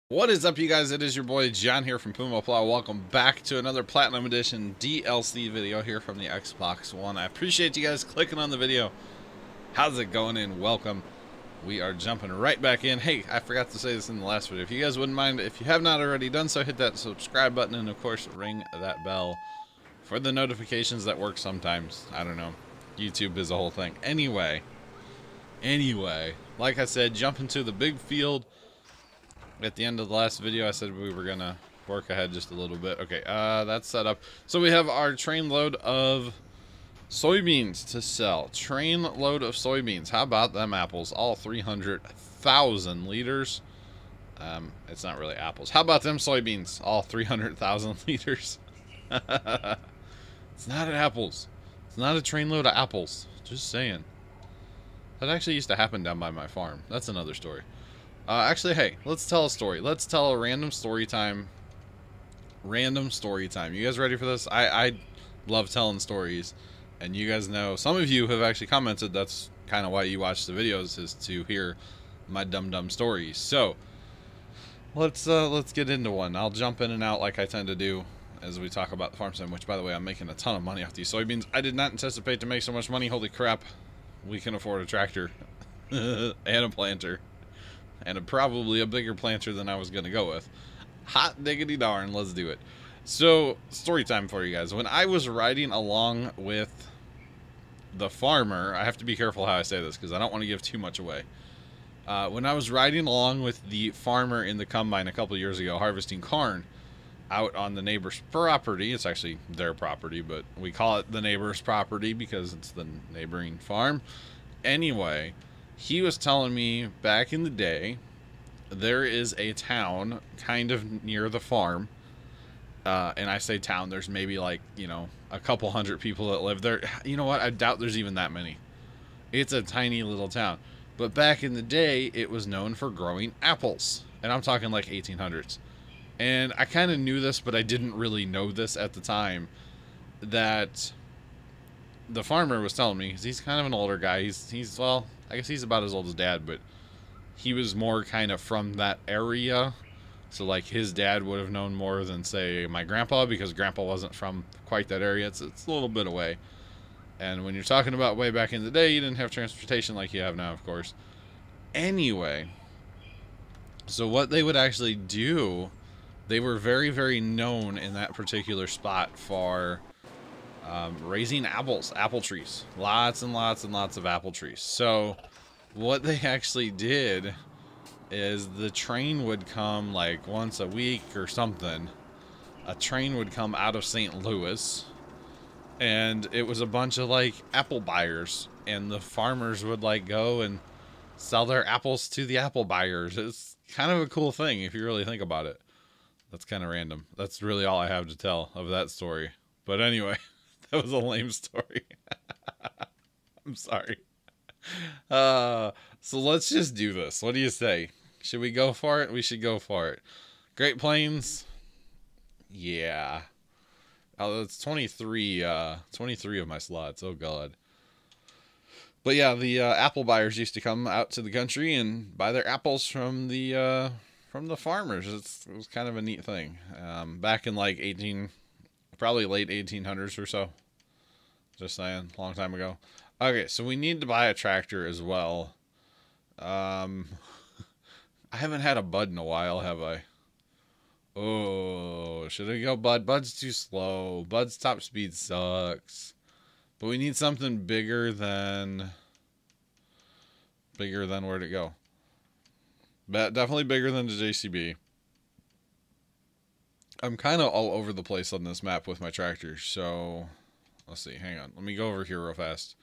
What is up, you guys? It is your boy John here from Puma Plow. Welcome back to another Platinum Edition DLC video here from the Xbox One. I appreciate you guys clicking on the video. How's it going in? Welcome. We are jumping right back in. Hey, I forgot to say this in the last video. If you guys wouldn't mind, if you have not already done so, hit that subscribe button and, of course, ring that bell for the notifications that work sometimes. I don't know. YouTube is a whole thing. Anyway, like I said, jump into the big field. At the end of the last video, I said we were going to work ahead just a little bit. Okay, that's set up. So we have our train load of soybeans to sell. Train load of soybeans. How about them apples? All 300,000 liters. It's not really apples. How about them soybeans? All 300,000 liters. It's not apples. It's not a train load of apples. Just saying. That actually used to happen down by my farm. That's another story. Actually, hey, let's tell a story. Let's tell a random story time. Random story time. You guys ready for this? I love telling stories. And you guys know, some of you have actually commented that's kind of why you watch the videos, is to hear my dumb stories. So, let's get into one. I'll jump in and out like I tend to do as we talk about the farm sim, which, by the way, I'm making a ton of money off these soybeans. I did not anticipate to make so much money. Holy crap. We can afford a tractor. And a planter. And probably a bigger planter than I was going to go with. Hot diggity darn, let's do it. So, story time for you guys. When I was riding along with the farmer, I have to be careful how I say this because I don't want to give too much away. When I was riding along with the farmer in the combine a couple years ago, harvesting corn out on the neighbor's property. It's actually their property, but we call it the neighbor's property because it's the neighboring farm. Anyway, he was telling me back in the day, there is a town kind of near the farm. And I say town, there's maybe like, you know, a couple hundred people that live there. You know what? I doubt there's even that many. It's a tiny little town. But back in the day, it was known for growing apples. And I'm talking like 1800s. And I kind of knew this, but I didn't really know this at the time. That the farmer was telling me, because he's kind of an older guy. He's well, I guess he's about as old as Dad, but he was more kind of from that area. So, like, his dad would have known more than, say, my grandpa, because Grandpa wasn't from quite that area. It's a little bit away. And when you're talking about way back in the day, you didn't have transportation like you have now, of course. Anyway, so what they would actually do, they were very, very known in that particular spot for raising apple trees. Lots and lots and lots of apple trees. So what they actually did is the train would come like once a week or something. A train would come out of St. Louis, and it was a bunch of like apple buyers, and the farmers would like go and sell their apples to the apple buyers. It's kind of a cool thing if you really think about it. That's kind of random. That's really all I have to tell of that story. But anyway, that was a lame story. I'm sorry. So let's just do this. What do you say? Should we go for it? We should go for it. Great Plains? Yeah. Oh, it's 23 of my slots. Oh, God. But yeah, the apple buyers used to come out to the country and buy their apples from the farmers. It was kind of a neat thing. Back in like probably late 1800s or so. Just saying, long time ago. Okay, so we need to buy a tractor as well. I haven't had a Bud in a while, have I? Oh, should I go Bud? Bud's too slow. Bud's top speed sucks. But we need something bigger than where'd it go? Definitely bigger than the JCB. I'm kind of all over the place on this map with my tractors, so let's see. Hang on. Let me go over here real fast.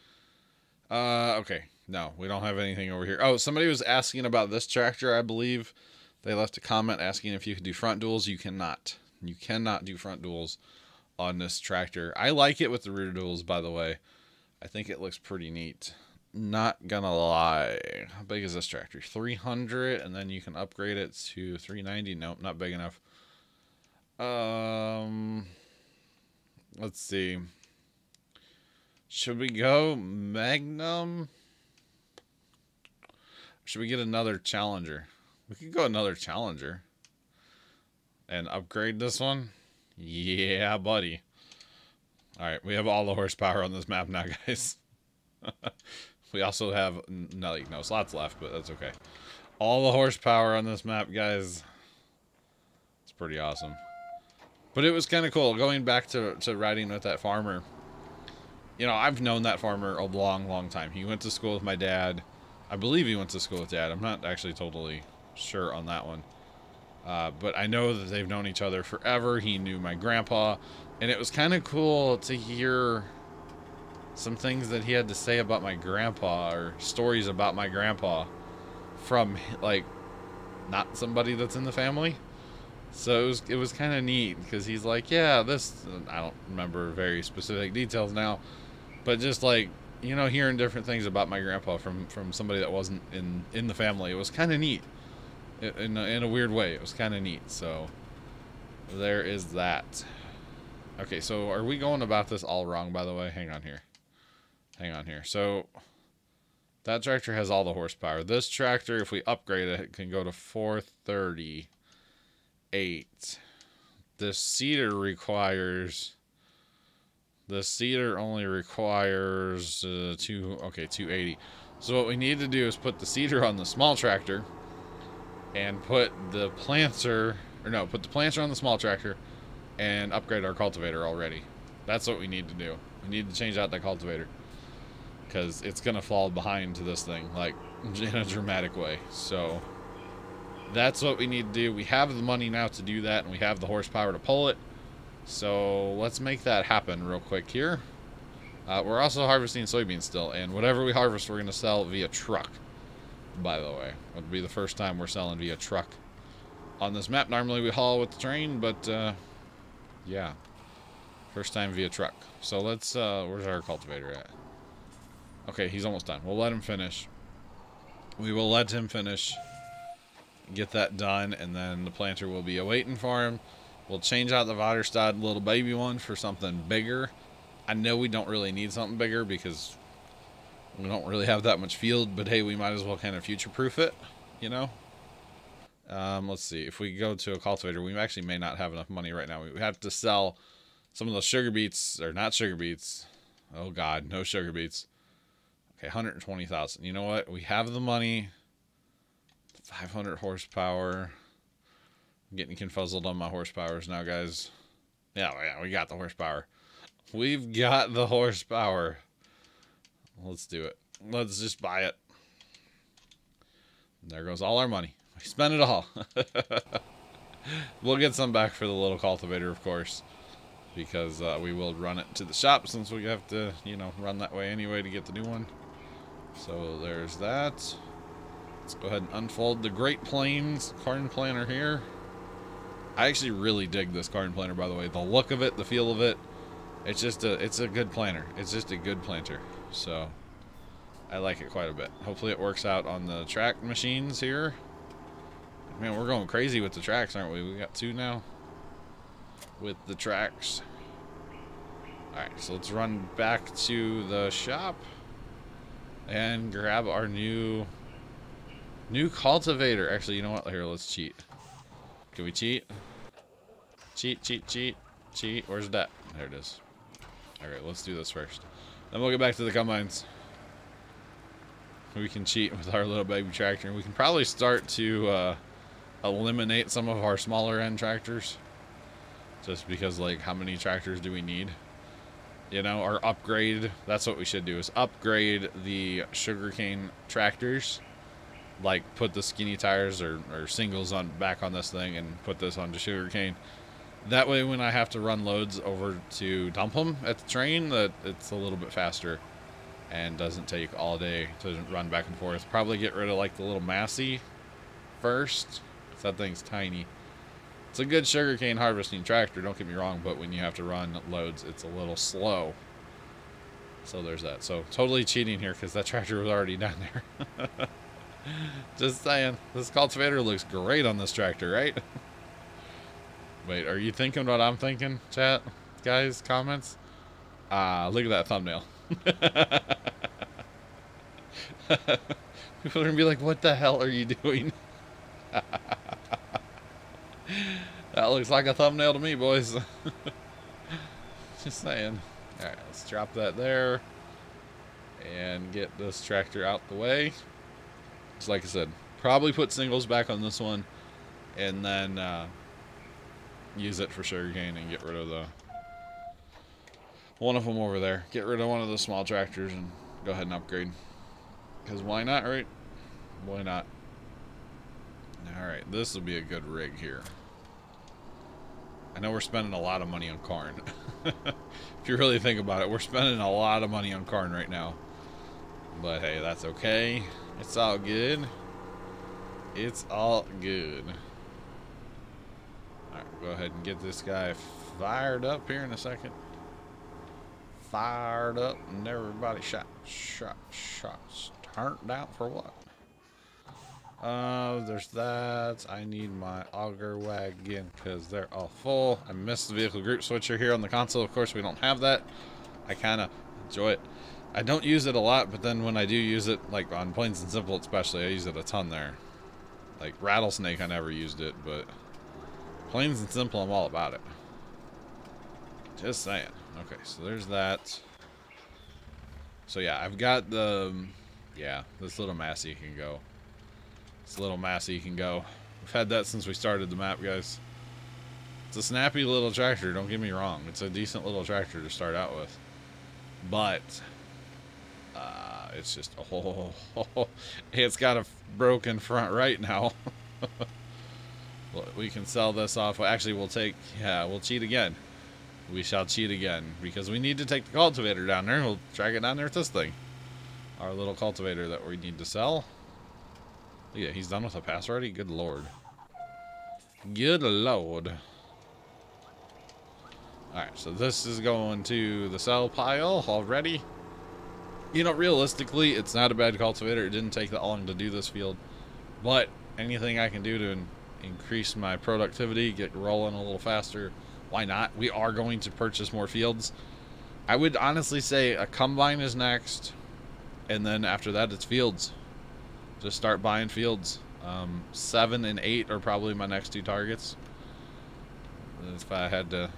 Okay. No, we don't have anything over here. Oh, somebody was asking about this tractor, I believe. They left a comment asking if you could do front duals. You cannot. You cannot do front duals on this tractor. I like it with the rear duals, by the way. I think it looks pretty neat. Not gonna lie. How big is this tractor? 300, and then you can upgrade it to 390. Nope, not big enough. Let's see. Should we go Magnum? Should we get another Challenger? We could go another Challenger. and upgrade this one. Yeah, buddy. Alright, we have all the horsepower on this map now, guys. We also have no slots left, but that's okay. All the horsepower on this map, guys. It's pretty awesome. But it was kind of cool going back to riding with that farmer. You know, I've known that farmer a long, long time. He went to school with my dad. I believe he went to school with Dad. I'm not actually totally sure on that one. But I know that they've known each other forever. He knew my grandpa. And it was kind of cool to hear some things that he had to say about my grandpa, or stories about my grandpa from, like, not somebody that's in the family. So it was kind of neat, because he's like, yeah, this, I don't remember very specific details now, but just like, you know, hearing different things about my grandpa from somebody that wasn't in the family, it was kind of neat. In a weird way, it was kind of neat. So there is that. Okay, so are we going about this all wrong, by the way? Hang on here. So that tractor has all the horsepower. This tractor, if we upgrade it, it can go to 438. The seeder only requires 280. So what we need to do is put the seeder on the small tractor and put the planter on the small tractor and upgrade our cultivator already. That's what we need to do. We need to change out that cultivator, because it's gonna fall behind to this thing, like, in a dramatic way. So that's what we need to do. We have the money now to do that, and we have the horsepower to pull it. So let's make that happen real quick here. We're also harvesting soybeans still, and whatever we harvest, we're going to sell via truck, by the way. It'll be the first time we're selling via truck on this map. Normally we haul with the train, but yeah, first time via truck. So let's, where's our cultivator at? Okay, he's almost done. We'll let him finish. We will let him finish, get that done, and then the planter will be awaiting for him. We'll change out the Vaterstad little baby one for something bigger. I know we don't really need something bigger because we don't really have that much field, but hey, we might as well kind of future-proof it, you know? Let's see. If we go to a cultivator, we actually may not have enough money right now. We have to sell some of those sugar beets, or not sugar beets. Oh, God, no sugar beets. Okay, 120,000. You know what? We have the money. 500 horsepower. I'm getting confuzzled on my horsepowers now, guys. Yeah, we got the horsepower. We've got the horsepower. Let's do it. Let's just buy it. There goes all our money. We spent it all. We'll get some back for the little cultivator, of course, because we will run it to the shop since we have to, you know, run that way anyway to get the new one. So there's that. Let's go ahead and unfold the Great Plains corn planter here. I actually really dig this corn planter, by the way. The look of it, the feel of it. It's just it's a good planter. It's just a good planter. So I like it quite a bit. Hopefully it works out on the track machines here. Man, we're going crazy with the tracks, aren't we? We got 2 now with the tracks. Alright, so let's run back to the shop and grab our new cultivator. Actually, you know what? Here, let's cheat. Can we cheat? Cheat. Where's that? There it is. Alright, let's do this first. Then we'll get back to the combines. We can cheat with our little baby tractor. We can probably start to eliminate some of our smaller end tractors. Just because, like, how many tractors do we need? You know, or upgrade. That's what we should do, is upgrade the Sugarcane Tractors. Like, put the skinny tires or singles back on this thing and put this onto Sugarcane. That way, when I have to run loads over to dump them at the train, that it's a little bit faster and doesn't take all day to run back and forth. Probably get rid of, like, the little Massey first. That thing's tiny. It's a good sugarcane harvesting tractor, don't get me wrong, but when you have to run loads, it's a little slow. So there's that. So totally cheating here because that tractor was already down there. Just saying. This cultivator looks great on this tractor, right? Wait, are you thinking what I'm thinking, chat? Guys, comments? Look at that thumbnail. People are going to be like, what the hell are you doing? That looks like a thumbnail to me, boys. Just saying. Alright, let's drop that there. And get this tractor out the way. Just like I said, probably put singles back on this one. And then use it for sugarcane and get rid of the one of them over there. Get rid of one of the small tractors and go ahead and upgrade. Because why not, right? Why not? Alright, this will be a good rig here. I know we're spending a lot of money on corn. If you really think about it, we're spending a lot of money on corn right now. But hey, that's okay. It's all good. It's all good. Alright, go ahead and get this guy fired up here in a second. Fired up and everybody shots. Turned out for what? There's that. I need my auger wagon because they're all full. I missed the vehicle group switcher here on the console. Of course, we don't have that. I kind of enjoy it. I don't use it a lot, but then when I do use it, like on Plains and Simple especially, I use it a ton there. Like Rattlesnake, I never used it, but Plains and Simple, I'm all about it. Just saying. Okay, so there's that. So yeah, I've got the, this little Massey can go. This little Massey can go. We've had that since we started the map, guys. It's a snappy little tractor, don't get me wrong. It's a decent little tractor to start out with. But it's just, it's got a broken front right now. We can sell this off. Actually, we'll cheat again. We shall cheat again because we need to take the cultivator down there. We'll drag it down there with this thing. Our little cultivator that we need to sell. Yeah, he's done with a pass already? Good lord. Good lord. Alright, so this is going to the sell pile already. You know, realistically, it's not a bad cultivator. It didn't take that long to do this field. But anything I can do to increase my productivity, get rolling a little faster, why not? We are going to purchase more fields. I would honestly say a combine is next. And then after that, it's fields. Just start buying fields. 7 and 8 are probably my next 2 targets. If I had to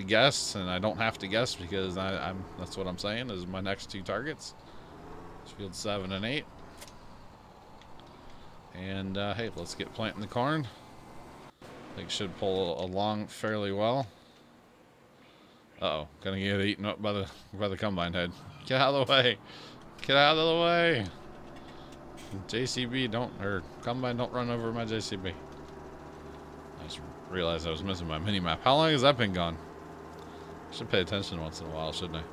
guess, and I don't have to guess because that's what I'm saying is my next 2 targets. It's field 7 and 8. And hey, let's get planting the corn. I think it should pull along fairly well. Uh-oh, gonna get eaten up by the combine head. Get out of the way. Get out of the way. JCB combine don't run over my JCB. I just realized I was missing my mini map. How long has that been gone? I should pay attention once in a while, shouldn't I?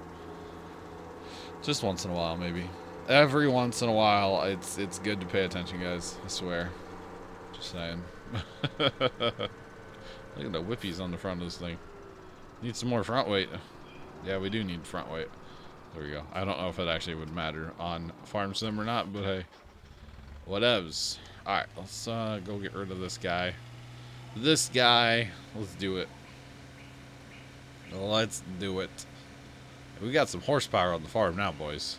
Just once in a while, maybe. Every once in a while, it's good to pay attention, guys. I swear. Just saying. Look at the whippies on the front of this thing. Need some more front weight. Yeah, we do need front weight. There we go. I don't know if it actually would matter on Farm Sim or not, but hey. Whatevs. Alright, let's go get rid of this guy. This guy. Let's do it. Let's do it. We got some horsepower on the farm now, boys.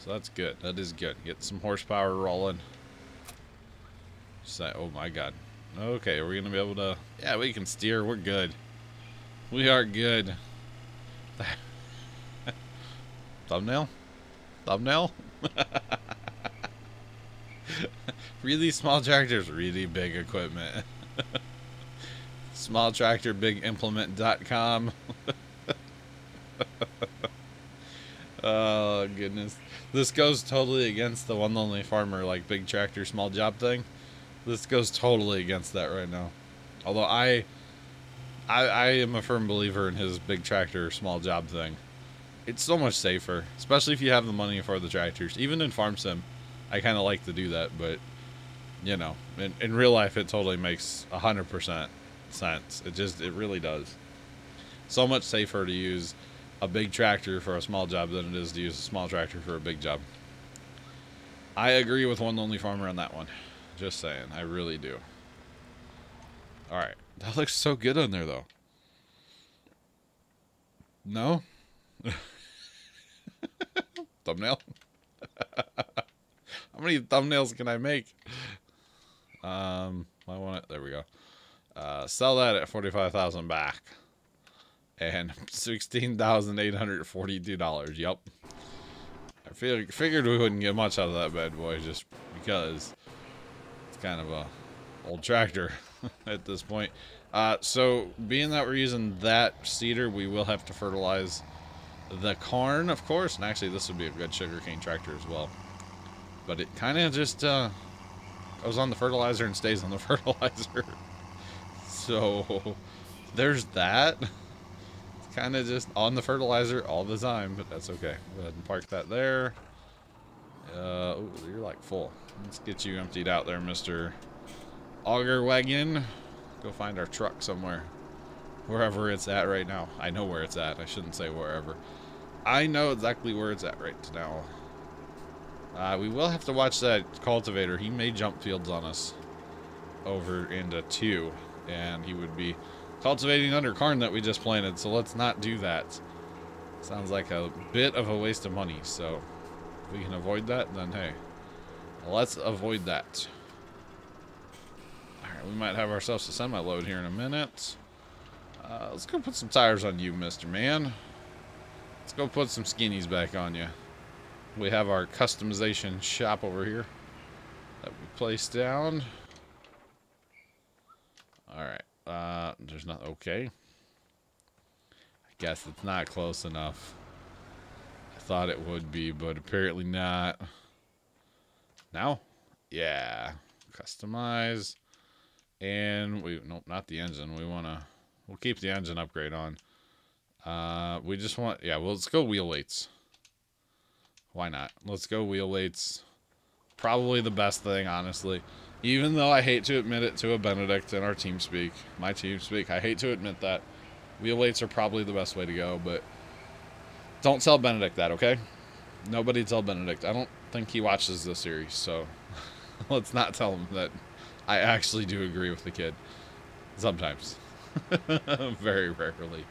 So that's good. That is good. Get some horsepower rolling. Oh my god. Okay, we're gonna be able to... Yeah, we can steer. We're good. We are good. Thumbnail? Thumbnail? Really small tractors, really big equipment. Small tractor, big implement.com. Oh, goodness. This goes totally against the one lonely farmer, like big tractor, small job thing. This goes totally against that right now. Although I am a firm believer in his big tractor, small job thing. It's so much safer, especially if you have the money for the tractors. Even in Farm Sim, I kind of like to do that, but, you know, in real life, it totally makes 100% sense. It really does. So much safer to use a big tractor for a small job than it is to use a small tractor for a big job. I agree with One Lonely Farmer on that one. Just saying, I really do. Alright, that looks so good on there, though. No? Thumbnail? How many thumbnails can I make? I want it. There we go. Sell that at 45,000 back. And $16,842. Yep. I figured we wouldn't get much out of that bad boy just because it's kind of a old tractor at this point. So being that we're using that seeder, we will have to fertilize the corn, of course. And actually, this would be a good sugarcane tractor as well. But it kind of just goes on the fertilizer and stays on the fertilizer. So there's that. It's kind of just on the fertilizer all the time, but that's okay. Go ahead and park that there. Ooh, you're like full. Let's get you emptied out there, Mr. Auger Wagon. Go find our truck somewhere. Wherever it's at right now. I know where it's at. I shouldn't say wherever. I know exactly where it's at right now. We will have to watch that cultivator. He may jump fields on us over into 2. And he would be cultivating under corn that we just planted. So let's not do that. Sounds like a bit of a waste of money. So if we can avoid that, then hey. Let's avoid that. Alright, we might have ourselves a semi-load here in a minute. Let's go put some tires on you, Mr. Man. Let's go put some skinnies back on you. We have our customization shop over here that we placed down. Alright. There's not... Okay. I guess it's not close enough. I thought it would be, but apparently not. Now? Yeah. Customize. And we... Nope, not the engine. We want to... We'll keep the engine upgrade on. We just want... Yeah, well, let's go wheel weights. Why not? Let's go wheel weights. Probably the best thing, honestly. Even though I hate to admit it to a Benedict in our team speak. My team speak. I hate to admit that. Wheel weights are probably the best way to go, but... Don't tell Benedict that, okay? Nobody tell Benedict. I don't think he watches this series, so... Let's not tell him that I actually do agree with the kid. Sometimes. Very rarely.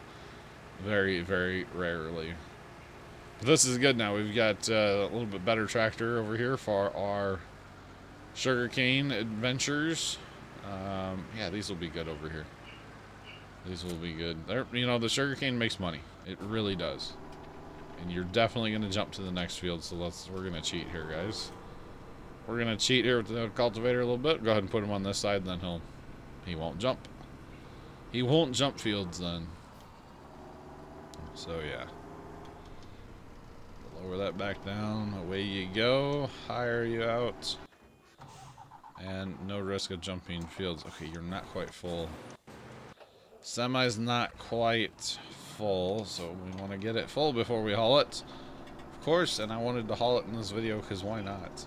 Very, very rarely. But this is good now. We've got a little bit better tractor over here for our sugarcane adventures. Yeah, these will be good over here. These will be good. You know, the sugarcane makes money. It really does. And you're definitely going to jump to the next field, so we're going to cheat here, guys. We're going to cheat here with the cultivator a little bit. Go ahead and put him on this side, and then he won't jump. He won't jump fields then. So, yeah. Lower that back down. Away you go. Hire you out. And no risk of jumping fields. Okay, you're not quite full. Semi's not quite full, so we want to get it full before we haul it. Of course, and I wanted to haul it in this video because why not?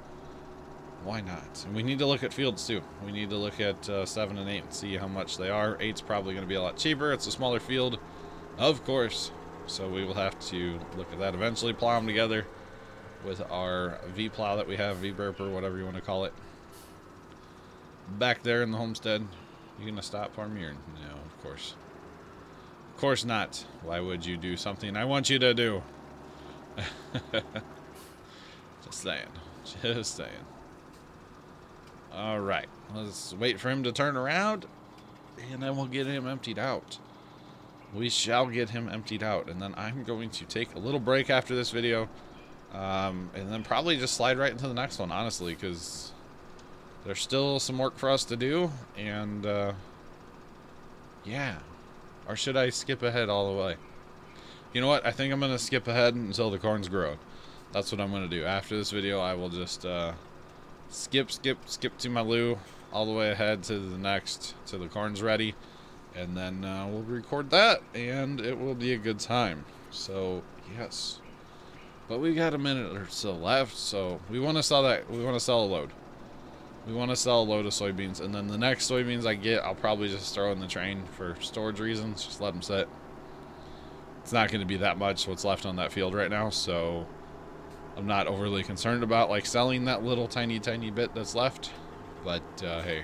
Why not? And we need to look at fields too. We need to look at 7 and 8 and see how much they are. 8's probably going to be a lot cheaper. It's a smaller field, of course. So we will have to look at that eventually. Plow them together with our V-plow that we have, V-burper, whatever you want to call it. Back there in the homestead. You gonna stop for me or no? Of course. Of course not. Why would you do something I want you to do? Just saying. Just saying. Alright. Let's wait for him to turn around. And then we'll get him emptied out. We shall get him emptied out. And then I'm going to take a little break after this video. And then probably just slide right into the next one, honestly. Because there's still some work for us to do. And, yeah. Or should I skip ahead all the way? You know what? I think I'm going to skip ahead until the corn's grown. That's what I'm going to do. After this video, I will just skip to my loo all the way ahead to the next, till the corn's ready. And then we'll record that, and it will be a good time. So, yes. But we got a minute or so left, so we want to sell that. We want to sell a load. We want to sell a load of soybeans, and then the next soybeans I get, I'll probably just throw in the train for storage reasons. Just let them sit. It's not going to be that much what's left on that field right now, so I'm not overly concerned about like selling that little tiny bit that's left. But hey,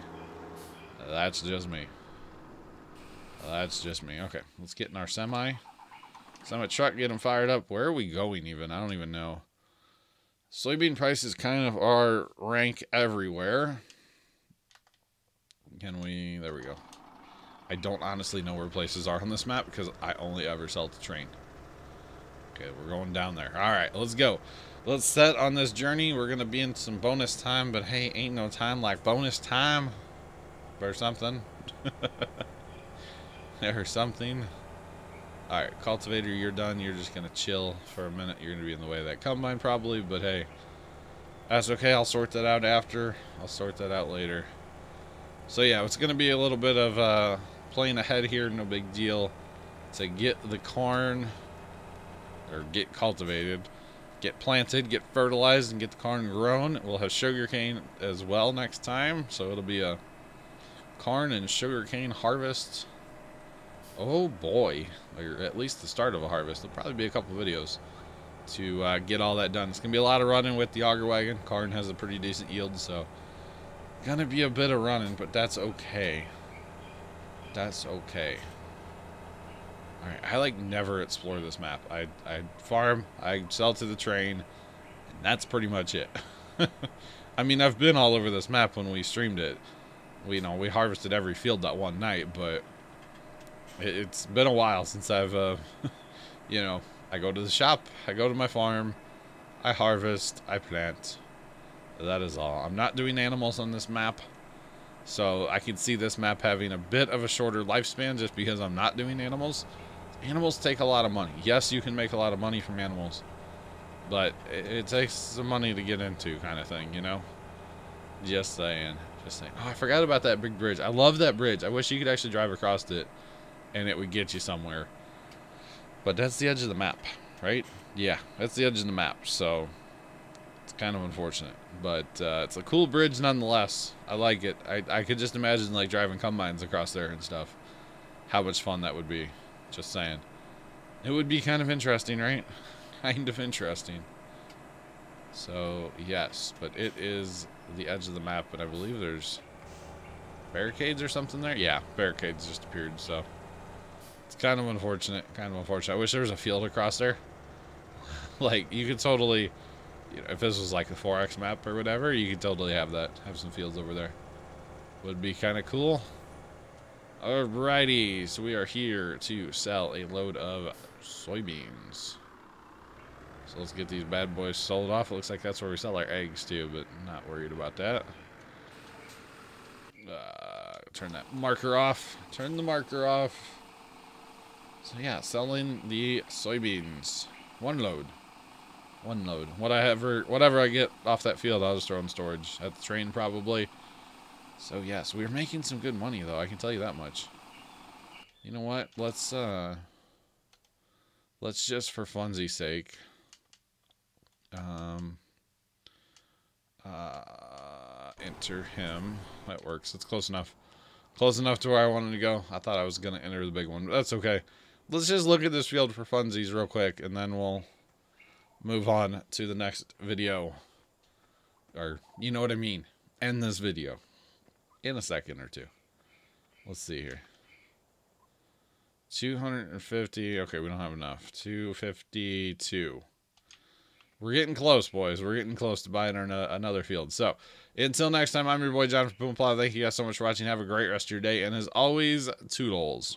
that's just me. That's just me. Okay, let's get in our semi truck, get them fired up. Where are we going even? I don't even know. Soybean prices kind of are rank everywhere. Can we... There we go. I don't honestly know where places are on this map because I only ever sell to train. Okay, we're going down there. Alright, let's go. Let's set on this journey. We're going to be in some bonus time, but hey, ain't no time like bonus time. Or something. Or something. Alright, cultivator, you're done. You're just going to chill for a minute. You're going to be in the way of that combine probably, but hey. That's okay. I'll sort that out after. I'll sort that out later. So yeah, it's going to be a little bit of playing ahead here. No big deal. To get the corn, or get cultivated, get planted, get fertilized, and get the corn grown. We'll have sugarcane as well next time. So it'll be a corn and sugarcane harvest. Oh boy. Or at least the start of a harvest. There'll probably be a couple videos to get all that done. It's going to be a lot of running with the auger wagon. Corn has a pretty decent yield, so gonna be a bit of running, but that's okay. That's okay. Alright, I like never explore this map. I farm, I sell to the train, and that's pretty much it. I mean, I've been all over this map when we streamed it. We harvested every field that one night, but it's been a while since I've, I go to the shop, I go to my farm, I harvest, I plant. That is all. I'm not doing animals on this map, so I can see this map having a bit of a shorter lifespan just because I'm not doing animals. Animals take a lot of money. Yes, you can make a lot of money from animals, but it takes some money to get into, kind of thing, you know? Just saying. Just saying. Oh, I forgot about that big bridge. I love that bridge. I wish you could actually drive across it, and it would get you somewhere. But that's the edge of the map, right? Yeah, that's the edge of the map, so it's kind of unfortunate. But it's a cool bridge nonetheless. I like it. I could just imagine, like, driving combines across there and stuff. How much fun that would be. Just saying. It would be kind of interesting, right? Kind of interesting. So, yes. But it is the edge of the map, but I believe there's barricades or something there. Yeah, barricades just appeared, so it's kind of unfortunate. Kind of unfortunate. I wish there was a field across there. Like, you could totally, if this was like a 4X map or whatever, you could totally have that. Have some fields over there. Would be kind of cool. Alrighty, so we are here to sell a load of soybeans. So let's get these bad boys sold off. It looks like that's where we sell our eggs too, but not worried about that. Turn that marker off. Turn the marker off. So yeah, selling the soybeans. One load. One load. Whatever I get off that field, I'll just throw in storage at the train probably. So yes, we're making some good money though, I can tell you that much. You know what? Let's just for funsies sake enter him. That works. It's close enough. Close enough to where I wanted to go. I thought I was gonna enter the big one, but that's okay. Let's just look at this field for funsies real quick, and then we'll move on to the next video. Or, you know what I mean. End this video. In a second or two. Let's see here. 250. Okay, we don't have enough. 252. We're getting close, boys. We're getting close to buying another field. So, until next time, I'm your boy John from Puma Plow. Thank you guys so much for watching. Have a great rest of your day. And as always, toodles.